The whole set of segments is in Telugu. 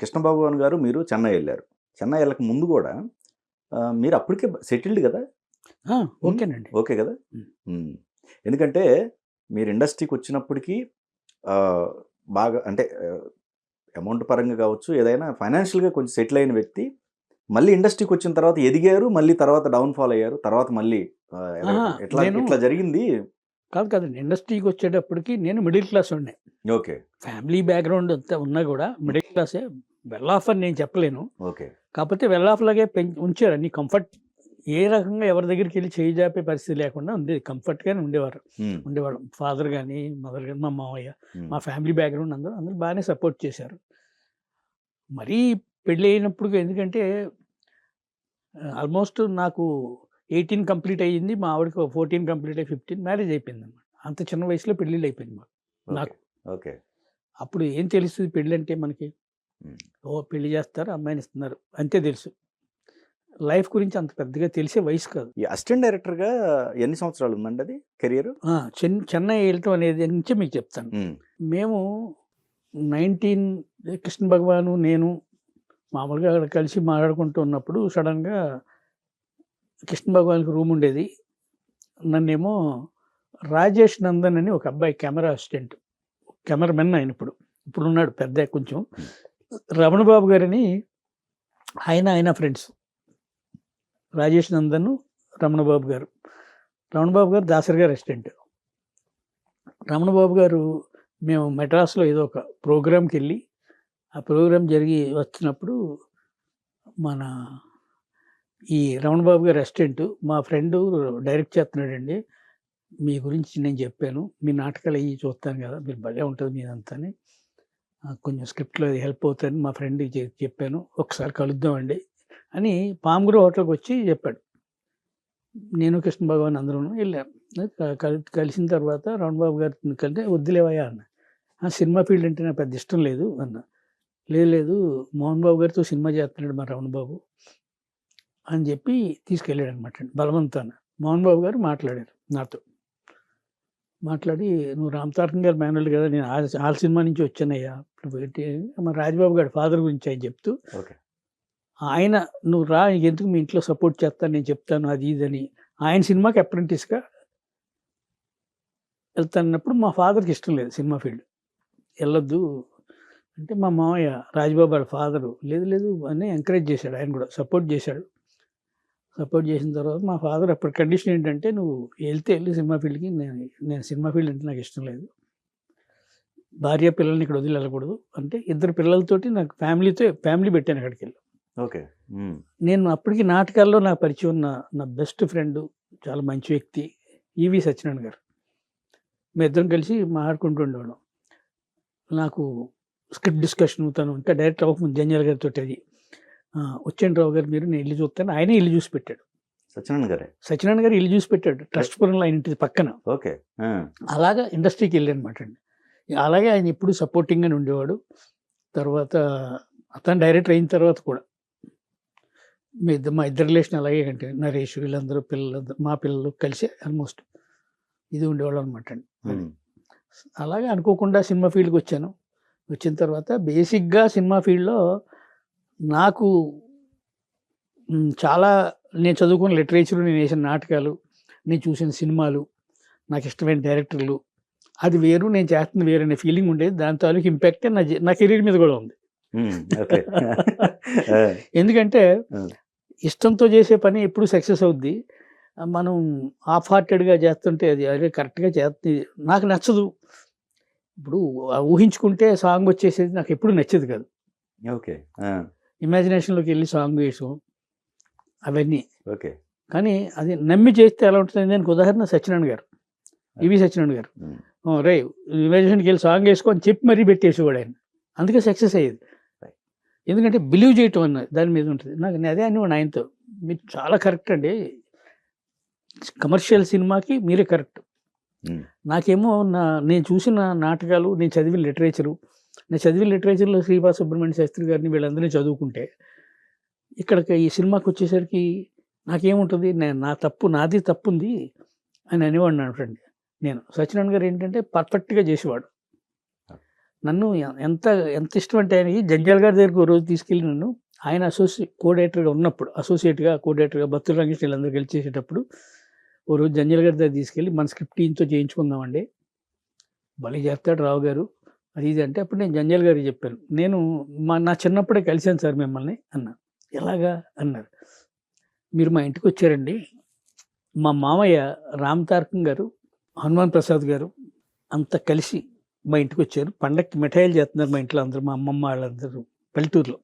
కృష్ణ భగవాన్ గారు మీరు చెన్నై వెళ్ళారు. చెన్నై వెళ్ళక ముందు కూడా మీరు అప్పటికే సెటిల్డ్ కదా? ఓకేనండి. ఓకే కదా? హ్మ్. ఎందుకంటే మీరు ఇండస్ట్రీకి వచ్చినప్పటికీ బాగా అంటే అమౌంట్ పరంగా కావచ్చు, ఏదైనా ఫైనాన్షియల్గా కొంచెం సెటిల్ అయిన వ్యక్తి మళ్ళీ ఇండస్ట్రీకి వచ్చిన తర్వాత ఎదిగారు, మళ్ళీ తర్వాత డౌన్ఫాల్ అయ్యారు, తర్వాత మళ్ళీ ఇట్లా జరిగింది. కాదండి. ఇండస్ట్రీకి వచ్చేటప్పటికి నేను మిడిల్ క్లాస్ ఉండే. ఓకే. ఫ్యామిలీ బ్యాక్గ్రౌండ్ అంతా ఉన్నా కూడా మిడిల్ క్లాసే. వెల్ ఆఫ్ అని నేను చెప్పలేను. ఓకే. కాకపోతే వెల్ ఆఫ్ లాగే ఉంచారు అన్ని కంఫర్ట్. ఏ రకంగా ఎవరి దగ్గరికి వెళ్ళి చేయి జాపే పరిస్థితి లేకుండా ఉండేది. కంఫర్ట్గానే ఉండేవాళ్ళం. ఫాదర్ కానీ, మదర్ కానీ, మా మామయ్య, మా ఫ్యామిలీ బ్యాక్గ్రౌండ్ అందరూ బాగానే సపోర్ట్ చేశారు. మరీ పెళ్ళి అయినప్పుడు ఎందుకంటే ఆల్మోస్ట్ నాకు 18 కంప్లీట్ అయ్యింది. మా ఆవిడకి 14 కంప్లీట్ అయ్యి 15 మ్యారేజ్ అయిపోయిందన్నమాట. అంత చిన్న వయసులో పెళ్ళిళ్ళు అయిపోయింది నాకు. ఓకే. అప్పుడు ఏం తెలుస్తుంది పెళ్ళి అంటే మనకి? పెళ్లి చేస్తారు, అమ్మాయిని ఇస్తున్నారు అంతే తెలుసు. లైఫ్ గురించి అంత పెద్దగా తెలిసే వయసు కాదు. ఈ అసిస్టెంట్ డైరెక్టర్గా ఎన్ని సంవత్సరాలు ఉందండి అది కెరియర్? చెన్నై వెళ్ళటం అనేది నుంచి మీకు చెప్తాను. మేము 19 కృష్ణ భగవాను, నేను మామూలుగా అక్కడ కలిసి మాట్లాడుకుంటూ ఉన్నప్పుడు సడన్గా కృష్ణ భగవాన్కి రూమ్ ఉండేది. నన్నేమో రాజేష్ నందన్ అని ఒక అబ్బాయి కెమెరా అసిస్టెంట్, కెమెరామెన్ ఆయన ఇప్పుడు ఉన్నాడు పెద్ద కొంచెం. రమణ బాబు గారని ఆయన ఫ్రెండ్స్. రాజేష్ నందన్, రమణ బాబు గారు. రమణ బాబు గారు దాసరి గారు అసిస్టెంట్. రమణ బాబు గారు మేము మెడ్రాస్లో ఏదో ఒక ప్రోగ్రామ్కి వెళ్ళి, ఆ ప్రోగ్రాం జరిగి వచ్చినప్పుడు మన ఈ రమణ బాబు గారు అసిస్టెంట్ మా ఫ్రెండు డైరెక్ట్ చేస్తున్నాడండి, మీ గురించి నేను చెప్పాను, మీ నాటకాలు అవి చూస్తాను కదా, మీరు భలే ఉంటుంది మీదంతా అని, కొంచెం స్క్రిప్ట్లో హెల్ప్ అవుతుందని మా ఫ్రెండ్కి చెప్పాను, ఒకసారి కలుద్దామండి అని పాముగురు హోటల్కి వచ్చి చెప్పాడు. నేను కృష్ణ భగవాన్ అందరూ వెళ్ళాను. కలిసిన తర్వాత రమణ బాబు గారిని కలిస్తే వద్దులేవయ్యా అన్న. సినిమా ఫీల్డ్ అంటే నాకు పెద్ద ఇష్టం లేదు అన్న. లేదు మోహన్ బాబు గారితో సినిమా చేస్తున్నాడు మా రమణ బాబు అని చెప్పి తీసుకెళ్ళాడు అనమాట బలవంతాన. మోహన్ బాబు గారు మాట్లాడారు నాతో. మాట్లాడి, నువ్వు రామతారకం గారు మేనల్డ్ కదా, నేను ఆ సినిమా నుంచి వచ్చానయ్యా, మా రాజబాబు గారి ఫాదర్ గురించి ఆయన చెప్తూ, ఆయన నువ్వు రా, ఎందుకు మీ ఇంట్లో సపోర్ట్ చేస్తాను, నేను చెప్తాను అది ఇదని. ఆయన సినిమాకి అప్రెంటిస్గా వెళ్తానన్నప్పుడు మా ఫాదర్కి ఇష్టం లేదు సినిమా ఫీల్డ్, వెళ్ళొద్దు అంటే మా మామయ్య రాజబాబు వాళ్ళ ఫాదరు లేదు అని ఎంకరేజ్ చేశాడు. ఆయన కూడా సపోర్ట్ చేశాడు. సపోర్ట్ చేసిన తర్వాత మా ఫాదర్ అప్పుడు కండిషన్ ఏంటంటే, నువ్వు వెళ్ళి సినిమా ఫీల్డ్కి, నేను సినిమా ఫీల్డ్ అంటే నాకు ఇష్టం లేదు, భార్య పిల్లల్ని ఇక్కడ వదిలి వెళ్ళకూడదు అంటే, 2 పిల్లలతోటి నాకు ఫ్యామిలీ పెట్టాను అక్కడికి వెళ్ళి. ఓకే. నేను అప్పటికి నాటకాల్లో నాకు పరిచయం ఉన్న నా బెస్ట్ ఫ్రెండ్, చాలా మంచి వ్యక్తి, ఈవి సత్యనారాయణ గారు. మేము ఇద్దరం కలిసి మాట్లాడుకుంటూ ఉండేవాళ్ళం. నాకు స్క్రిప్ట్ డిస్కషన్ అవుతాను అంటే డైరెక్ట్ అవ్వకముందు జంజాల గారితో అది, వచ్చేండి రావు గారు మీరు, నేను ఇల్లు చూస్తాను. ఆయనే ఇల్లు చూసి పెట్టాడు. సత్యనారాయణ గారు ఇల్లు చూసి పెట్టాడు ట్రస్ట్పురంలో, ఆయన ఇంటి పక్కన. ఓకే. అలాగా ఇండస్ట్రీకి వెళ్ళానమాట అండి. అలాగే ఆయన ఎప్పుడు సపోర్టింగ్గానే ఉండేవాడు. తర్వాత అతను డైరెక్టర్ అయిన తర్వాత కూడా మా ఇద్దరు రిలేషన్ అలాగే కంటే, నరేష్ వీళ్ళందరూ మా పిల్లలు కలిసి ఆల్మోస్ట్ ఇది ఉండేవాళ్ళు అనమాట అండి. అలాగే అనుకోకుండా సినిమా ఫీల్డ్కి వచ్చాను. వచ్చిన తర్వాత బేసిక్గా సినిమా ఫీల్డ్లో నాకు చాలా, నేను చదువుకున్న లిటరేచర్, నేను వేసిన నాటకాలు, నేను చూసిన సినిమాలు, నాకు ఇష్టమైన డైరెక్టర్లు, అది వేరు, నేను చేస్తుంది వేరు అనే ఫీలింగ్ ఉండేది. దాని తాలూకు ఇంపాక్ట్ నా కెరీర్ మీద కూడా ఉంది. ఎందుకంటే ఇష్టంతో చేసే పని ఎప్పుడు సక్సెస్ అవుద్ది. మనం హాఫ్ హార్టెడ్గా చేస్తుంటే అది అదే కరెక్ట్గా చేస్తుంది నాకు నచ్చదు. ఇప్పుడు ఊహించుకుంటే సాంగ్ వచ్చేసేది నాకు ఎప్పుడు నచ్చేది కాదు. ఓకే. ఇమాజినేషన్లోకి వెళ్ళి సాంగ్ వేసాం అవన్నీ. ఓకే. కానీ అది నమ్మి చేస్తే ఎలా ఉంటుంది? దానికి ఉదాహరణ సత్యనారాయణ గారు, ఈవి సత్యనారాయణ గారు. రే ఇమాజినేషన్కి వెళ్ళి సాంగ్ వేసుకొని చెప్పి మరీ పెట్టేసేవాడు ఆయన. అందుకే సక్సెస్ అయ్యేది. ఎందుకంటే బిలీవ్ చేయటం అన్న దాని మీద ఉంటుంది. నాకు అదే అనేవాడు ఆయనతో, మీరు చాలా కరెక్ట్ అండి, కమర్షియల్ సినిమాకి మీరే కరెక్ట్. నాకేమో నేను చూసిన నాటకాలు, నేను చదివిన లిటరేచర్లో శ్రీపాద సుబ్రహ్మణ్య శాస్త్రి గారిని వీళ్ళందరినీ చదువుకుంటే, ఇక్కడికి ఈ సినిమాకి వచ్చేసరికి నాకేముంటుంది, నాది తప్పు ఉంది అని అనేవాడిని అనటండి. నేను సత్యనారాయణ గారు ఏంటంటే పర్ఫెక్ట్గా చేసేవాడు. నన్ను ఎంత ఎంత ఇష్టం అంటే ఆయనకి జంజాల్ గారి దగ్గరికి ఓ రోజు తీసుకెళ్ళి నన్ను ఆయన కోడైరెక్టర్గా ఉన్నప్పుడు అసోసియేట్గా కోడైరెక్టర్గా భక్తుల రంగేష్ వీళ్ళందరూ కలిసి చేసేటప్పుడు ఓ రోజు జంజాల్ గారి దగ్గర తీసుకెళ్ళి మన స్క్రిప్ట్ ఈయనతో చేయించుకుందామండి, భలే చేస్తాడు రావు గారు అది ఇది అంటే అప్పుడు నేను జంజాల్ గారికి చెప్పాను, నేను నా చిన్నప్పుడే కలిశాను సార్ మిమ్మల్ని అన్నా. ఎలాగా అన్నారు, మీరు మా ఇంటికి వచ్చారండి, మా మామయ్య రామ్ తారకం గారు, హనుమాన్ ప్రసాద్ గారు అంతా కలిసి మా ఇంటికి వచ్చారు, పండక్కి మిఠాయిలు చేస్తున్నారు మా ఇంట్లో అందరూ, మా అమ్మమ్మ వాళ్ళందరూ పల్లెటూరులో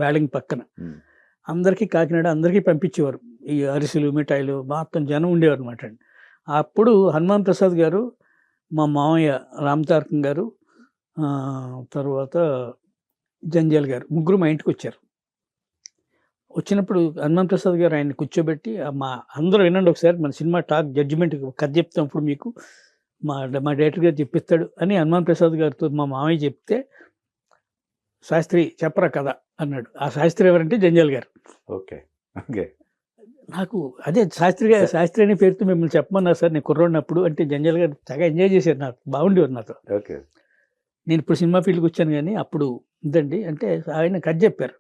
వేళంగి పక్కన, అందరికీ కాకినాడ అందరికీ పంపించేవారు ఈ అరిసెలు మిఠాయిలు, మొత్తం జనం ఉండేవారు అనమాట అండి. అప్పుడు హనుమాన్ ప్రసాద్ గారు, మా మామయ్య రామ్ తారకం గారు, తర్వాత జంజాల్ గారు ముగ్గురు మా ఇంటికి వచ్చారు. వచ్చినప్పుడు హనుమాన్ ప్రసాద్ గారు ఆయన్ని కూర్చోబెట్టి, మా అందరూ వినండి ఒకసారి మన సినిమా టాక్ జడ్జిమెంట్ కథ చెప్తాం ఇప్పుడు మీకు, మా డైరెక్టర్ గారు చెప్పిస్తాడు అని హనుమాన్ ప్రసాద్ గారితో మా మామయ్య చెప్తే, శాస్త్రి చెప్పరా కథ అన్నాడు. ఆ శాస్త్రి ఎవరంటే జంజాల్ గారు. ఓకే ఓకే నాకు అదే శాస్త్రి అనే పేరుతో మిమ్మల్ని చెప్పమన్నారు సార్, నేను కుర్రోడినప్పుడు అంటే జంజాల్ గారు తెగ ఎంజాయ్ చేశారు, నాకు బాగుండేవారు నాతో. ఓకే నేను ఇప్పుడు సినిమా ఫీల్డ్కి వచ్చాను కానీ అప్పుడు ఇదండి అంటే ఆయన కథ చెప్పారు.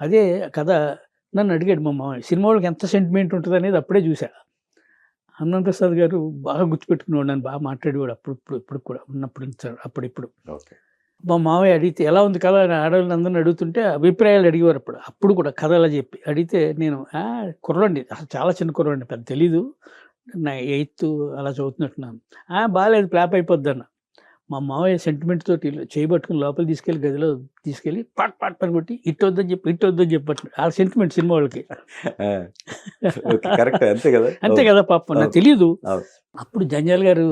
అదే కథ నన్ను అడిగాడు మా మామయ్య, సినిమా వాళ్ళకి ఎంత సెంటిమెంట్ ఉంటుంది అనేది అప్పుడే చూసా. హనుమాన్ ప్రసాద్ గారు బాగా గుర్తుపెట్టుకునేవాడు, నన్ను బాగా మాట్లాడేవాడు ఇప్పుడు కూడా ఉన్నప్పుడు అప్పుడిప్పుడు. ఓకే మా మామయ్య అడిగితే ఎలా ఉంది కథ అని ఆడవాళ్ళని అందరిని అడుగుతుంటే అభిప్రాయాలు అడిగేవారు. అప్పుడు కూడా కథ అలా చెప్పి అడిగితే నేను కుర్రండి, అసలు చాలా చిన్న కుర్రండి, పెద్ద తెలీదు, నా 8th అలా చదువుతున్నట్టున్నాను. బాగాలేదు ఫ్లాప్ అయిపోద్ది అన్న. మా మామయ్య సెంటిమెంట్ తోటి చేయబట్టుకుని లోపల తీసుకెళ్ళి గదిలో తీసుకెళ్ళి పాట్ పని కొట్టి ఇటు వద్దని చెప్పట్టు ఆ సెంటిమెంట్ సినిమా వాళ్ళకి. కరెక్ట్ అంతే కదా, అంతే కదా పాపం, నాకు తెలియదు. అవును. అప్పుడు జంజాల్ గారు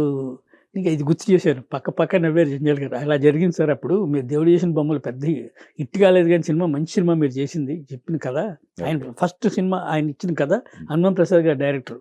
ఇంకా ఇది గుర్తు చేశాను, పక్క నవ్వారు జంజాల్ గారు. అలా జరిగింది సార్, అప్పుడు మీరు దేవుడు చేసిన బొమ్మలు పెద్ద హిట్ కాలేదు కానీ సినిమా మంచి సినిమా మీరు చేసింది చెప్పిన కదా. ఆయన ఫస్ట్ సినిమా ఆయన ఇచ్చిన కదా, హనుమాన్ ప్రసాద్ గారు డైరెక్టర్,